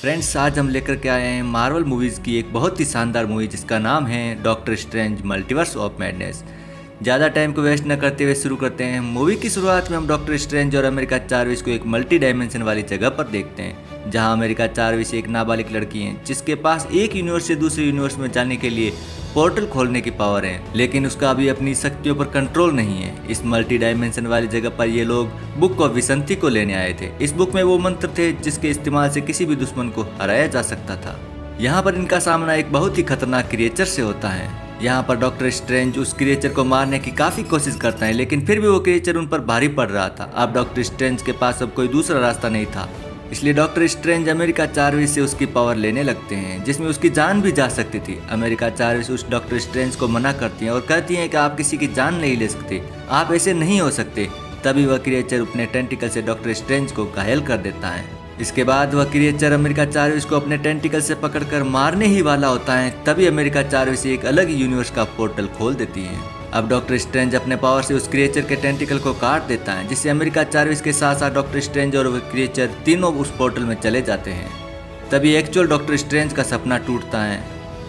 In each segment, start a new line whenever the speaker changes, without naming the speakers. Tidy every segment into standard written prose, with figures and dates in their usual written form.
Friends, आज हम लेकर के आए हैं मार्वल मूवीज़ की एक बहुत ही शानदार मूवी जिसका नाम है doctor strange multiverse of madness. ज़्यादा टाइम को वेस्ट न करते हुए शुरू करते हैं। मूवी की शुरुआत में हम डॉक्टर स्ट्रेंज और अमेरिका चार्विस को एक मल्टी डायमेंशन वाली जगह पर देखते हैं, जहां अमेरिका चार्विस एक नाबालिग लड़की है जिसके पास एक यूनिवर्स से दूसरे यूनिवर्स में जाने के लिए पोर्टल खोलने की पावर है, लेकिन उसका अभी अपनी शक्तियों पर कंट्रोल नहीं है। इस मल्टी डायमेंशन वाली जगह पर ये लोग बुक ऑफ विसंति को लेने आए थे। इस बुक में वो मंत्र थे जिसके इस्तेमाल से किसी भी दुश्मन को हराया जा सकता था। यहाँ पर इनका सामना एक बहुत ही खतरनाक क्रिएचर से होता है। यहाँ पर डॉक्टर स्ट्रेंज उस क्रिएचर को मारने की काफी कोशिश करता है, लेकिन फिर भी वो क्रिएचर उन पर भारी पड़ रहा था। अब डॉक्टर स्ट्रेंज के पास अब कोई दूसरा रास्ता नहीं था, इसलिए डॉक्टर स्ट्रेंज अमेरिका चार्विस से उसकी पावर लेने लगते हैं, जिसमें उसकी जान भी जा सकती थी। अमेरिका चार्विस उस डॉक्टर स्ट्रेंज को मना करती हैं और कहती हैं कि आप किसी की जान नहीं ले सकते, आप ऐसे नहीं हो सकते। तभी वह क्रिएचर अपने टेंटिकल से डॉक्टर स्ट्रेंज को घायल कर देता है। इसके बाद वह क्रिएचर अमेरिका चार्विस को अपने टेंटिकल से पकड़कर मारने ही वाला होता है। तभी अमेरिका चार्विस एक अलग यूनिवर्स का पोर्टल खोल देती है। अब डॉक्टर स्ट्रेंज अपने पावर से उस क्रिएचर के टेंटिकल को काट देता है, जिससे अमेरिका चार्विस के साथ साथ डॉक्टर स्ट्रेंज और वह क्रिएचर तीनों उस पोर्टल में चले जाते हैं। तभी एक्चुअल डॉक्टर स्ट्रेंज का सपना टूटता है।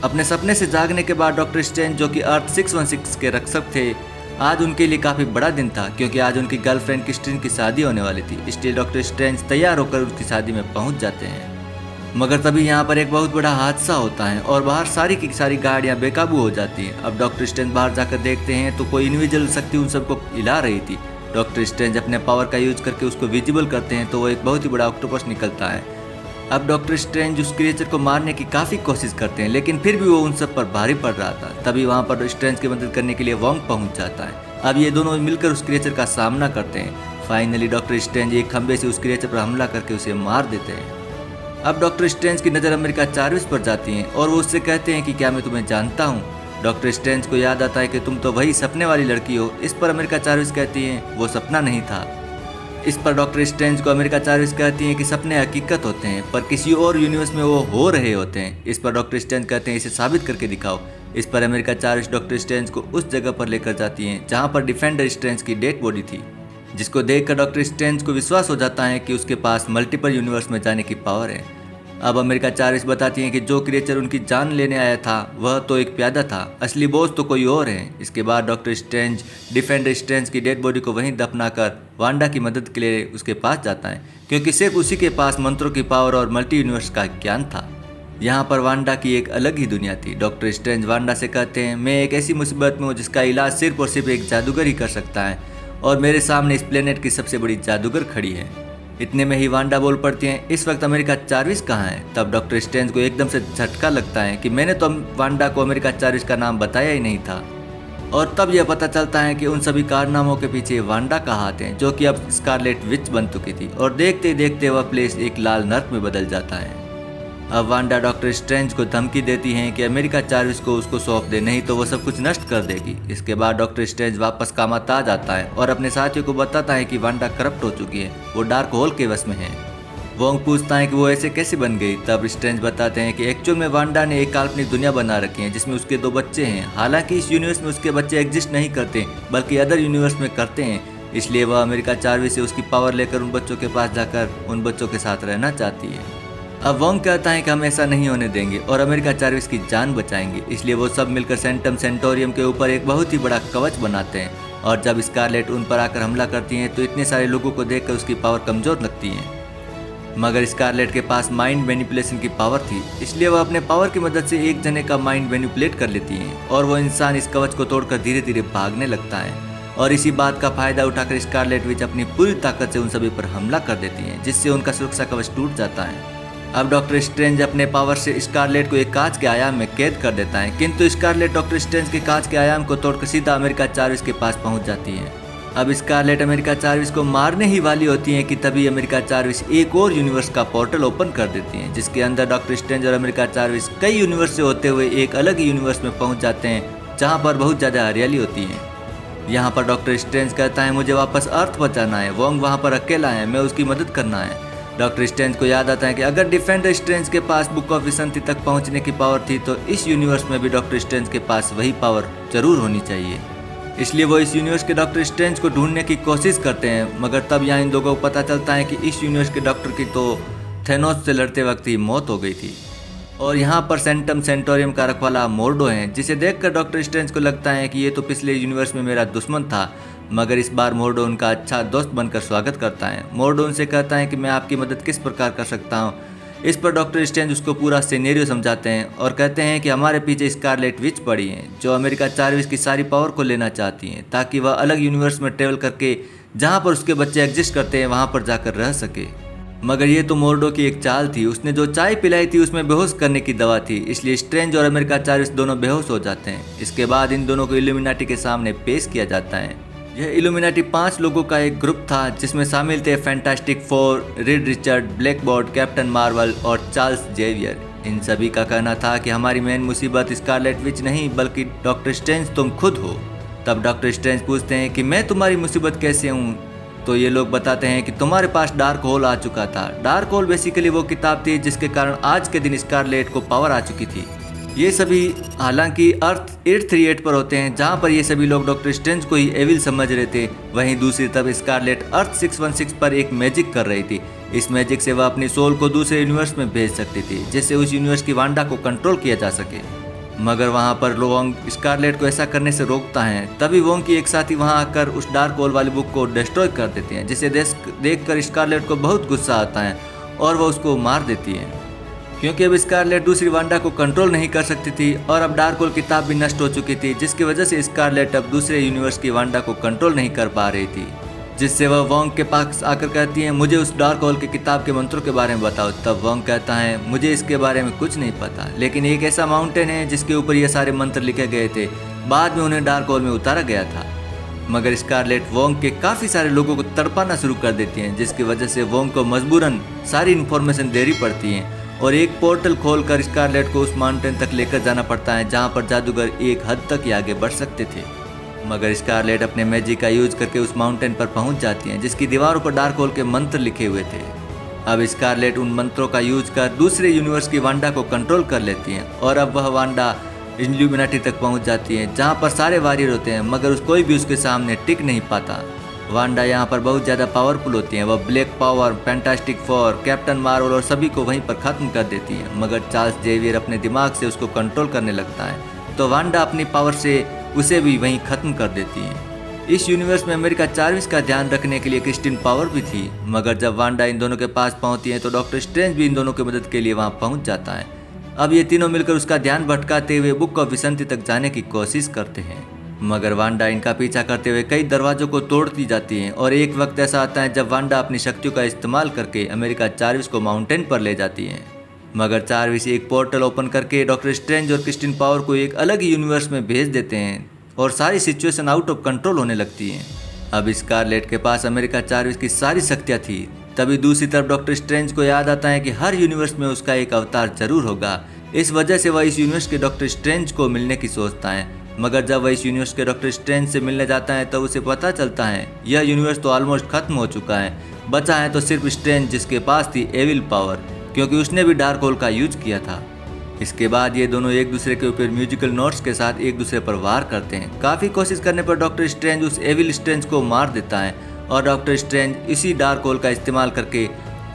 अपने सपने से जागने के बाद डॉक्टर स्ट्रेंज, जो कि अर्थ 616 के रक्षक थे, आज उनके लिए काफ़ी बड़ा दिन था, क्योंकि आज उनकी गर्लफ्रेंड क्रिस्टीन की शादी होने वाली थी। इसलिए डॉक्टर स्ट्रेंज तैयार होकर उसकी शादी में पहुंच जाते हैं। मगर तभी यहाँ पर एक बहुत बड़ा हादसा होता है और बाहर सारी की सारी गाड़ियाँ बेकाबू हो जाती हैं। अब डॉक्टर स्ट्रेंज बाहर जाकर देखते हैं तो कोई इनविजिबल शक्ति उन सबको हिला रही थी। डॉक्टर स्ट्रेंज अपने पावर का यूज करके उसको विजिबल करते हैं तो वो एक बहुत ही बड़ा ऑक्टोपस निकलता है। अब डॉक्टर स्ट्रेंज उस क्रिएचर को मारने की काफ़ी कोशिश करते हैं, लेकिन फिर भी वो उन सब पर भारी पड़ रहा था। तभी वहाँ पर स्ट्रेंज की मदद करने के लिए वोंग पहुँच जाता है। अब ये दोनों मिलकर उस क्रिएचर का सामना करते हैं। फाइनली डॉक्टर स्ट्रेंज एक खंबे से उस क्रिएचर पर हमला करके उसे मार देते हैं। अब डॉक्टर स्ट्रेंज की नज़र अमेरिका चार्विस पर जाती है और वो उससे कहते हैं कि क्या मैं तुम्हें जानता हूँ। डॉक्टर स्ट्रेंज को याद आता है कि तुम तो वही सपने वाली लड़की हो। इस पर अमेरिका चार्विस कहती है वो सपना नहीं था। इस पर डॉक्टर स्ट्रेंज को अमेरिका चार्विस कहती हैं कि सपने हकीकत होते हैं, पर किसी और यूनिवर्स में वो हो रहे होते हैं। इस पर डॉक्टर स्ट्रेंज कहते हैं इसे साबित करके दिखाओ। इस पर अमेरिका चार्विस डॉक्टर स्ट्रेंज को उस जगह पर लेकर जाती हैं जहाँ पर डिफेंडर स्ट्रेंज की डेड बॉडी थी, जिसको देखकर डॉक्टर स्ट्रेंज को विश्वास हो जाता है कि उसके पास मल्टीपल यूनिवर्स में जाने की पावर है। अब अमेरिका चार्विस बताती हैं कि जो क्रिएचर उनकी जान लेने आया था वह तो एक प्यादा था, असली बॉस तो कोई और है। इसके बाद डॉक्टर स्ट्रेंज डिफेंडर स्ट्रेंज की डेड बॉडी को वहीं दफनाकर वांडा की मदद के लिए उसके पास जाता है, क्योंकि सिर्फ उसी के पास मंत्रों की पावर और मल्टी यूनिवर्स का ज्ञान था। यहाँ पर वांडा की एक अलग ही दुनिया थी। डॉक्टर स्ट्रेंज वांडा से कहते हैं मैं एक ऐसी मुसीबत में हूँ जिसका इलाज सिर्फ और सिर्फ एक जादूगर ही कर सकता है, और मेरे सामने इस प्लेनेट की सबसे बड़ी जादूगर खड़ी है। इतने में ही वांडा बोल पड़ती हैं इस वक्त अमेरिका चार्विस कहाँ है। तब डॉक्टर स्ट्रेंज को एकदम से झटका लगता है कि मैंने तो वांडा को अमेरिका चार्विस का नाम बताया ही नहीं था। और तब यह पता चलता है कि उन सभी कारनामों के पीछे वांडा का हाथ है, जो कि अब स्कारलेट विच बन चुकी थी, और देखते ही देखते वह प्लेस एक लाल नर्क में बदल जाता है। अब वांडा डॉक्टर स्ट्रेंज को धमकी देती हैं कि अमेरिका चार्विस को उसको सौंप दे, नहीं तो वो सब कुछ नष्ट कर देगी। इसके बाद डॉक्टर स्ट्रेंज वापस कामात आ जाता है और अपने साथियों को बताता है कि वांडा करप्ट हो चुकी है, वो डार्क होल के वश में है। वोंग पूछता है कि वो ऐसे कैसे बन गई। तब स्ट्रेंज बताते हैं कि एक्चुअल में वांडा ने एक काल्पनिक दुनिया बना रखी है जिसमें उसके 2 बच्चे हैं। हालांकि इस यूनिवर्स में उसके बच्चे एग्जिस्ट नहीं करते, बल्कि अदर यूनिवर्स में करते हैं। इसलिए वह अमेरिका चार्विस से उसकी पावर लेकर उन बच्चों के पास जाकर उन बच्चों के साथ रहना चाहती है। अब वोंग कहता है कि हम ऐसा नहीं होने देंगे और अमेरिका चार्विस की जान बचाएंगे। इसलिए वो सब मिलकर सेंटम सेंटोरियम के ऊपर एक बहुत ही बड़ा कवच बनाते हैं, और जब स्कारलेट उन पर आकर हमला करती हैं तो इतने सारे लोगों को देखकर उसकी पावर कमज़ोर लगती है। मगर स्कारलेट के पास माइंड मैनिपुलेशन की पावर थी, इसलिए वह अपने पावर की मदद से एक जने का माइंड मैनिपुलेट कर लेती हैं, और वो इंसान इस कवच को तोड़कर धीरे धीरे भागने लगता है। और इसी बात का फायदा उठाकर स्कारलेट विच अपनी पूरी ताकत से उन सभी पर हमला कर देती हैं, जिससे उनका सुरक्षा कवच टूट जाता है। अब डॉक्टर स्ट्रेंज अपने पावर से स्कारलेट को एक कांच के आयाम में कैद कर देता है, किंतु स्कारलेट डॉक्टर स्ट्रेंज के कांच के आयाम को तोड़कर सीधा अमेरिका चार्विस के पास पहुंच जाती है। अब स्कारलेट अमेरिका चार्विस को मारने ही वाली होती है कि तभी अमेरिका चार्विस एक और यूनिवर्स का पोर्टल ओपन कर देती है, जिसके अंदर डॉक्टर स्ट्रेंज और अमेरिका चार्विस कई यूनिवर्स से होते हुए एक अलग ही यूनिवर्स में पहुंच जाते हैं, जहां पर बहुत ज़्यादा हरियाली होती है। यहाँ पर डॉक्टर स्ट्रेंज कहता है मुझे वापस अर्थ बचाना है, वोंग वहाँ पर अकेला है, मैं उसकी मदद करना है। डॉक्टर स्ट्रेंज को याद आता है कि अगर डिफेंडर स्ट्रेंज के पास बुक ऑफ विसंति तक पहुंचने की पावर थी तो इस यूनिवर्स में भी डॉक्टर स्ट्रेंज के पास वही पावर जरूर होनी चाहिए। इसलिए वो इस यूनिवर्स के डॉक्टर स्ट्रेंज को ढूंढने की कोशिश करते हैं, मगर तब यहाँ इन लोगों को पता चलता है कि इस यूनिवर्स के डॉक्टर की तो थेनोस से लड़ते वक्त ही मौत हो गई थी। और यहाँ पर सेंटम सेंटोरियम का रखवाला मोर्डो है, जिसे देखकर डॉक्टर स्ट्रेंज को लगता है कि ये तो पिछले यूनिवर्स में मेरा दुश्मन था, मगर इस बार मोर्डो उनका अच्छा दोस्त बनकर स्वागत करता है। मोर्डो उनसे कहता है कि मैं आपकी मदद किस प्रकार कर सकता हूँ। इस पर डॉक्टर स्ट्रेंज उसको पूरा सिनेरियो समझाते हैं और कहते हैं कि हमारे पीछे स्कारलेट विच पड़ी हैं, जो अमेरिका 4 की सारी पावर को लेना चाहती हैं, ताकि वह अलग यूनिवर्स में ट्रेवल करके जहाँ पर उसके बच्चे एग्जिस्ट करते हैं वहाँ पर जाकर रह सके। मगर ये तो मोर्डो की एक चाल थी। उसने जो चाय पिलाई थी उसमें बेहोश करने की दवा थी, इसलिए स्ट्रेंज और अमेरिका 4 दोनों बेहोश हो जाते हैं। इसके बाद इन दोनों को इल्यूमिनाटी के सामने पेश किया जाता है। यह इल्यूमिनाटी 5 लोगों का एक ग्रुप था, जिसमें शामिल थे Fantastic Four, Reed Richard, blackboard, Captain Marvel और चार्ल्स जेवियर। इन सभी का कहना था कि हमारी मेन मुसीबत स्कारलेट विच नहीं बल्कि डॉक्टर स्ट्रेंज तुम खुद हो। तब डॉक्टर स्ट्रेंज पूछते हैं कि मैं तुम्हारी मुसीबत कैसे हूँ। तो ये लोग बताते हैं कि तुम्हारे पास डार्क होल आ चुका था। डार्क होल बेसिकली वो किताब थी जिसके कारण आज के दिन स्कारलेट को पावर आ चुकी थी। ये सभी हालांकि अर्थ 838 पर होते हैं, जहाँ पर ये सभी लोग डॉक्टर स्ट्रेंज को ही एविल समझ रहे थे। वहीं दूसरी तरफ स्कारलेट अर्थ 616 पर एक मैजिक कर रही थी। इस मैजिक से वह अपनी सोल को दूसरे यूनिवर्स में भेज सकती थी, जिससे उस यूनिवर्स की वांडा को कंट्रोल किया जा सके। मगर वहाँ पर वोंग स्कारलेट को ऐसा करने से रोकता है। तभी वोंग की एक साथी वहाँ आकर उस डार्क होल वाली बुक को डिस्ट्रॉय कर देते हैं, जिसे देखकर स्कारलेट को बहुत गुस्सा आता है और वह उसको मार देती है, क्योंकि अब स्कारलेट दूसरी वांडा को कंट्रोल नहीं कर सकती थी और अब डार्क होल किताब भी नष्ट हो चुकी थी, जिसकी वजह से स्कारलेट अब दूसरे यूनिवर्स की वांडा को कंट्रोल नहीं कर पा रही थी। जिससे वह वोंग के पास आकर कहती है, मुझे उस डार्क होल की किताब के मंत्रों के बारे में बताओ। तब वोंग कहता है, मुझे इसके बारे में कुछ नहीं पता, लेकिन एक ऐसा माउंटेन है जिसके ऊपर ये सारे मंत्र लिखे गए थे। बाद में उन्हें डार्क होल में उतारा गया था। मगर स्कारलेट वोंग के काफ़ी सारे लोगों को तड़पाना शुरू कर देती हैं, जिसकी वजह से वोंग को मजबूरन सारी इन्फॉर्मेशन देनी पड़ती है और एक पोर्टल खोलकर स्कारलेट को उस माउंटेन तक लेकर जाना पड़ता है, जहाँ पर जादूगर एक हद तक ही आगे बढ़ सकते थे। मगर स्कारलेट अपने मैजिक का यूज करके उस माउंटेन पर पहुंच जाती हैं, जिसकी दीवारों पर डार्क होल के मंत्र लिखे हुए थे। अब स्कारलेट उन मंत्रों का यूज कर दूसरे यूनिवर्स की वांडा को कंट्रोल कर लेती हैं और अब वह वांडा इल्यूमिनाटी तक पहुंच जाती है, जहां पर सारे वॉरियर होते हैं, मगर कोई भी उसके सामने टिक नहीं पाता। वांडा यहाँ पर बहुत ज़्यादा पावरफुल होती हैं। वह black power, fantastic four, captain Marvel और सभी को वहीं पर ख़त्म कर देती है। मगर चार्ल्स जेवियर अपने दिमाग से उसको कंट्रोल करने लगता है, तो वांडा अपनी पावर से उसे भी वहीं ख़त्म कर देती है। इस यूनिवर्स में अमेरिका 4 का ध्यान रखने के लिए क्रिस्टिन पावर भी थी। मगर जब वांडा इन दोनों के पास पहुंचती है तो डॉक्टर स्ट्रेंज भी इन दोनों की मदद के लिए वहां पहुंच जाता है। अब ये तीनों मिलकर उसका ध्यान भटकाते हुए बुक ऑफ विसंति तक जाने की कोशिश करते हैं। मगर वांडा इनका पीछा करते हुए कई दरवाजों को तोड़ती जाती है और एक वक्त ऐसा आता है जब वांडा अपनी शक्तियों का इस्तेमाल करके अमेरिका 4 को माउंटेन पर ले जाती है। मगर 4 एक पोर्टल ओपन करके डॉक्टर स्ट्रेंज और क्रिस्टिन पावर को एक अलग ही यूनिवर्स में भेज देते हैं और सारी सिचुएशन आउट ऑफ कंट्रोल होने लगती है। अब स्कारलेट के पास अमेरिका 4 की सारी शक्तियाँ थी। तभी दूसरी तरफ डॉक्टर स्ट्रेंज को याद आता है कि हर यूनिवर्स में उसका एक अवतार जरूर होगा। इस वजह से वह इस यूनिवर्स के डॉक्टर स्ट्रेंज को मिलने की सोचता है। मगर जब वह इस यूनिवर्स के डॉक्टर स्ट्रेंज से मिलने जाता है तो उसे पता चलता है यह यूनिवर्स तो ऑलमोस्ट खत्म हो चुका है, बचा है तो सिर्फ स्ट्रेंज, जिसके पास थी एविल पावर, क्योंकि उसने भी डार्क होल का यूज किया था। इसके बाद ये दोनों एक दूसरे के ऊपर म्यूजिकल नोट्स के साथ एक दूसरे पर वार करते हैं। काफ़ी कोशिश करने पर डॉक्टर स्ट्रेंज उस एविल स्ट्रेंज को मार देता है और डॉक्टर स्ट्रेंज इसी डार्क होल का इस्तेमाल करके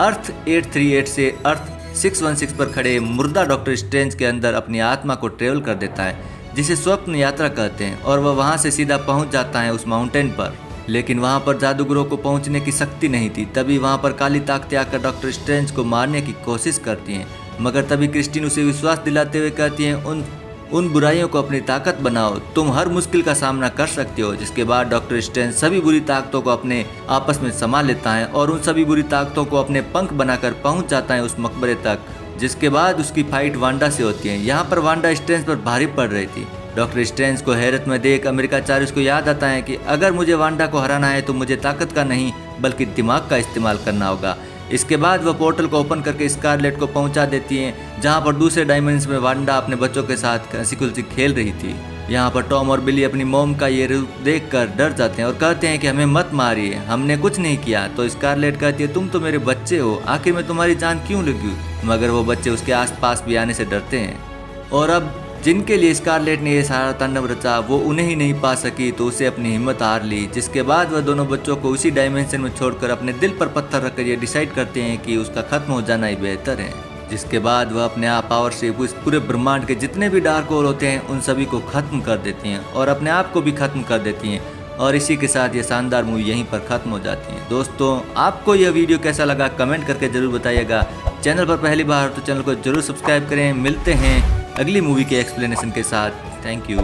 अर्थ 838 से अर्थ 616 पर खड़े मुर्दा डॉक्टर स्ट्रेंज के अंदर अपनी आत्मा को ट्रेवल कर देता है, जिसे स्वप्न यात्रा कहते हैं, और वह वहाँ से सीधा पहुँच जाता है उस माउंटेन पर। लेकिन वहाँ पर जादूगरों को पहुँचने की शक्ति नहीं थी। तभी वहाँ पर काली ताकतें आकर डॉक्टर स्ट्रेंज को मारने की कोशिश करती हैं। मगर तभी क्रिस्टिन उसे विश्वास दिलाते हुए कहती हैं, उन बुराइयों को अपनी ताकत बनाओ, तुम हर मुश्किल का सामना कर सकते हो। जिसके बाद डॉक्टर स्ट्रेंज सभी बुरी ताकतों को अपने आपस में समा लेता है और उन सभी बुरी ताकतों को अपने पंख बनाकर पहुंच जाता है उस मकबरे तक। जिसके बाद उसकी फाइट वांडा से होती है। यहाँ पर वांडा स्ट्रेंज पर भारी पड़ रही थी। डॉक्टर स्ट्रेंज को हैरत में देख अमेरिका 4 को याद आता है कि अगर मुझे वांडा को हराना है तो मुझे ताकत का नहीं बल्कि दिमाग का इस्तेमाल करना होगा। इसके बाद वह पोर्टल को ओपन करके स्कारलेट को पहुंचा देती हैं, जहां पर दूसरे डायमेंशन में वांडा अपने बच्चों के साथ हंसी खुशी खेल रही थी। यहाँ पर टॉम और बिली अपनी मॉम का ये रूप देखकर डर जाते हैं और कहते हैं कि हमें मत मारिए, हमने कुछ नहीं किया। तो स्कारलेट कहती है, तुम तो मेरे बच्चे हो, आखिर में तुम्हारी जान क्यों लगी? मगर वो बच्चे उसके आसपास भी आने से डरते हैं। और अब जिनके लिए स्कारलेट ने ये सारा तांडव रचा वो उन्हें ही नहीं पा सकी तो उसे अपनी हिम्मत हार ली, जिसके बाद वह दोनों बच्चों को उसी डायमेंशन में छोड़कर अपने दिल पर पत्थर रखकर ये डिसाइड करते हैं कि उसका खत्म हो जाना ही बेहतर है। जिसके बाद वह अपने आप पावर से उस पूरे ब्रह्मांड के जितने भी डार्क होल होते हैं उन सभी को खत्म कर देती हैं और अपने आप को भी खत्म कर देती हैं। और इसी के साथ ये शानदार मूवी यहीं पर खत्म हो जाती है। दोस्तों, आपको यह वीडियो कैसा लगा कमेंट करके जरूर बताइएगा। चैनल पर पहली बार तो चैनल को जरूर सब्सक्राइब करें। मिलते हैं अगली मूवी के एक्सप्लेनेशन के साथ। Thank you.